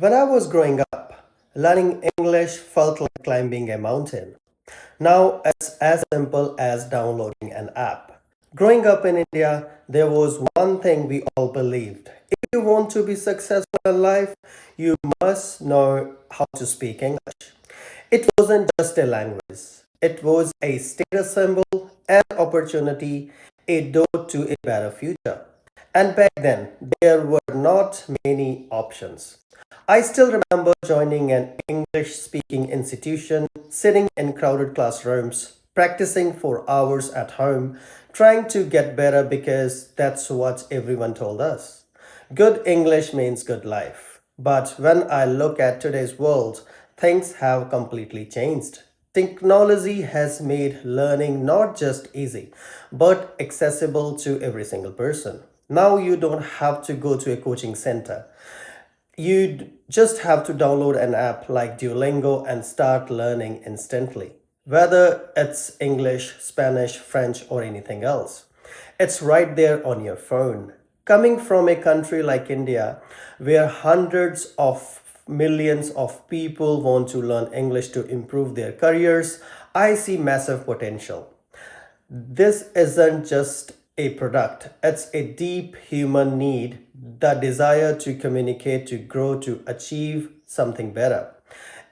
When I was growing up, learning English felt like climbing a mountain. Now it's as simple as downloading an app. Growing up in India, there was one thing we all believed. If you want to be successful in life, you must know how to speak English. It wasn't just a language, it was a status symbol, an opportunity, a door to a better future. And back then, there were not many options. I still remember joining an English speaking institution, sitting in crowded classrooms, practicing for hours at home, trying to get better because that's what everyone told us. Good English means good life. But when I look at today's world, things have completely changed. Technology has made learning not just easy, but accessible to every single person. Now you don't have to go to a coaching center. You just have to download an app like Duolingo and start learning instantly. Whether it's English, Spanish, French, or anything else, it's right there on your phone. Coming from a country like India, where hundreds of millions of people want to learn English to improve their careers, I see massive potential. This isn't just a product, it's a deep human need, the desire to communicate, to grow, to achieve something better.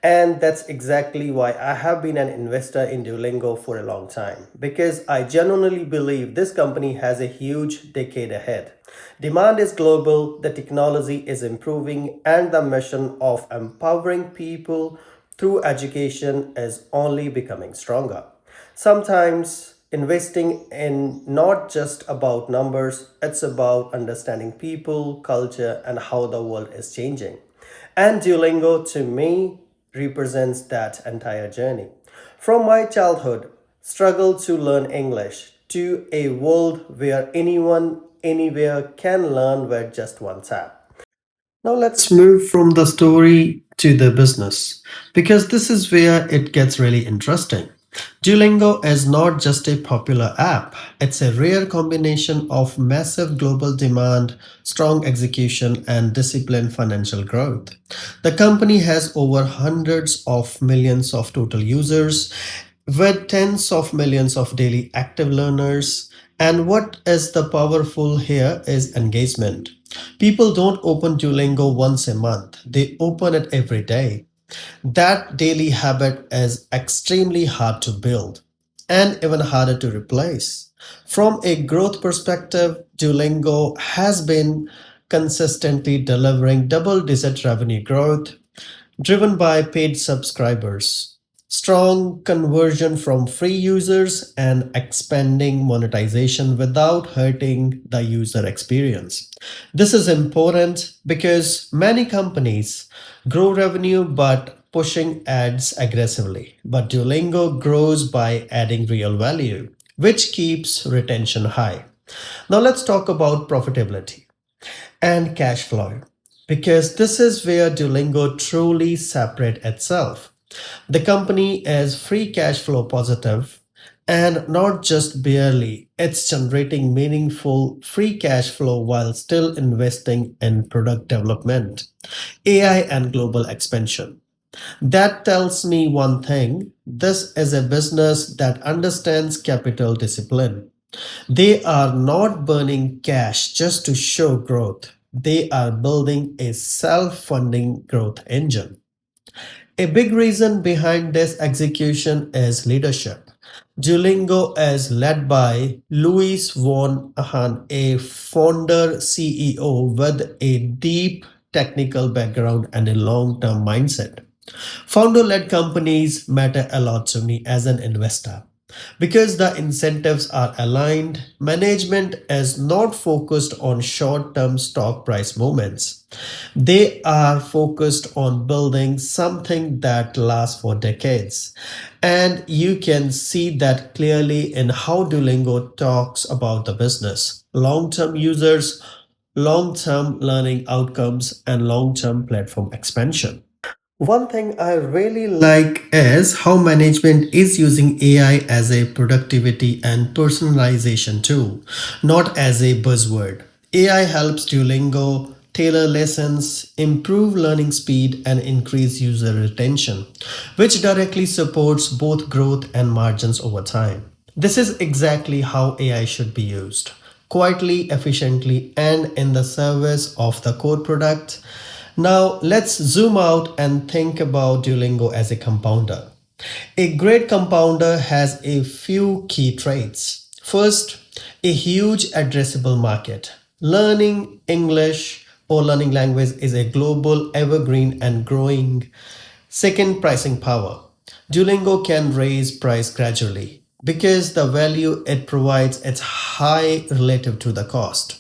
And that's exactly why I have been an investor in Duolingo for a long time because I genuinely believe this company has a huge decade ahead. Demand is global, the technology is improving, and the mission of empowering people through education is only becoming stronger. Sometimes investing in not just about numbers, it's about understanding people, culture, and how the world is changing. And Duolingo to me represents that entire journey. From my childhood struggle to learn English to a world where anyone, anywhere can learn with just one tap. Now let's move from the story to the business because this is where it gets really interesting. Duolingo is not just a popular app, it's a rare combination of massive global demand, strong execution, and disciplined financial growth. The company has over hundreds of millions of total users with tens of millions of daily active learners. And what is the powerful here is engagement. People don't open Duolingo once a month, they open it every day. That daily habit is extremely hard to build and even harder to replace. From a growth perspective, Duolingo has been consistently delivering double digit revenue growth driven by paid subscribers, strong conversion from free users, and expanding monetization without hurting the user experience. This is important because many companies grow revenue but pushing ads aggressively. But Duolingo grows by adding real value, which keeps retention high. Now let's talk about profitability and cash flow because this is where Duolingo truly separates itself. The company is free cash flow positive and not just barely, it's generating meaningful free cash flow while still investing in product development, AI, and global expansion. That tells me one thing, this is a business that understands capital discipline. They are not burning cash just to show growth. They are building a self funding growth engine. A big reason behind this execution is leadership. Duolingo is led by Luis von Ahn, a founder CEO with a deep technical background and a long term mindset. Founder led companies matter a lot to me as an investor. Because the incentives are aligned, management is not focused on short term stock price movements. They are focused on building something that lasts for decades. And you can see that clearly in how Duolingo talks about the business long term users, long term learning outcomes, and long term platform expansion. One thing I really like is how management is using AI as a productivity and personalization tool, not as a buzzword. AI helps Duolingo tailor lessons, improve learning speed, and increase user retention, which directly supports both growth and margins over time. This is exactly how AI should be used quietly, efficiently, and in the service of the core product. Now, let's zoom out and think about Duolingo as a compounder. A great compounder has a few key traits. First, a huge addressable market. Learning English or learning language is a global, evergreen, and growing. Second, pricing power. Duolingo can raise price gradually because the value it provides is high relative to the cost.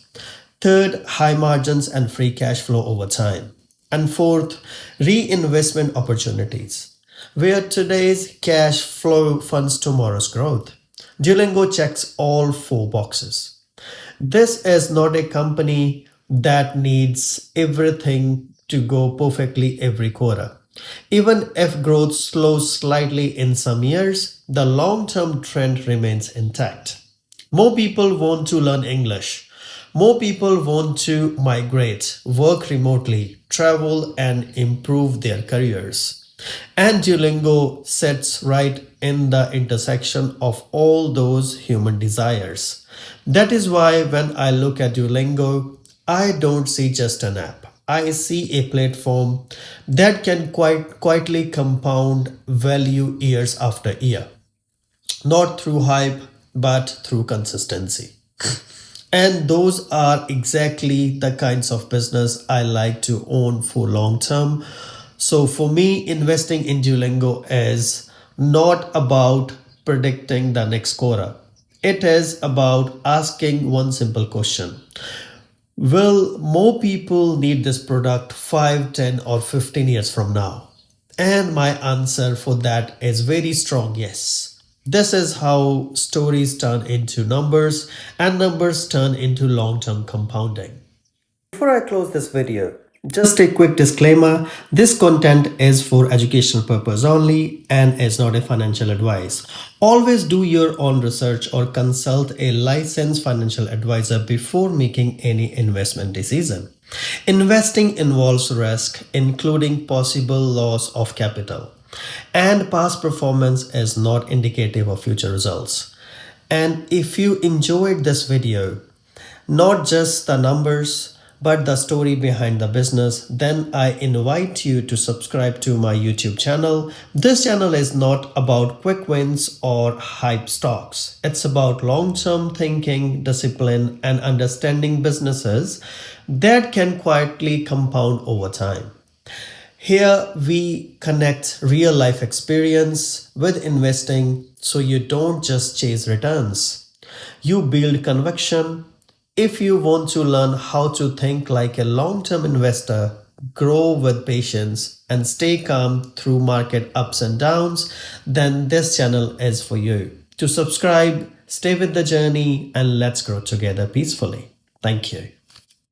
Third, high margins and free cash flow over time. And fourth, reinvestment opportunities, where today's cash flow funds tomorrow's growth. Duolingo checks all four boxes. This is not a company that needs everything to go perfectly every quarter. Even if growth slows slightly in some years, the long term trend remains intact. More people want to learn English. More people want to migrate, work remotely, travel, and improve their careers. And Duolingo sits right in the intersection of all those human desires. That is why when I look at Duolingo, I don't see just an app. I see a platform that can quite quietly compound value years after year, not through hype, but through consistency. And those are exactly the kinds of business I like to own for long term. So for me, investing in Duolingo is not about predicting the next quarter. It is about asking one simple question. Will more people need this product 5, 10, or 15 years from now? And my answer for that is very strong yes. This is how stories turn into numbers and numbers turn into long term compounding. Before I close this video, just a quick disclaimer, this content is for educational purpose only and is not a financial advice. Always do your own research or consult a licensed financial advisor before making any investment decision. Investing involves risk, including possible loss of capital, and past performance is not indicative of future results. And if you enjoyed this video, not just the numbers, but the story behind the business, then I invite you to subscribe to my YouTube channel. This channel is not about quick wins or hype stocks. It's about long-term thinking, discipline, and understanding businesses that can quietly compound over time. Here we connect real life experience with investing so you don't just chase returns. You build conviction. If you want to learn how to think like a long term investor, grow with patience, and stay calm through market ups and downs, then this channel is for you. To subscribe, stay with the journey, and let's grow together peacefully. Thank you.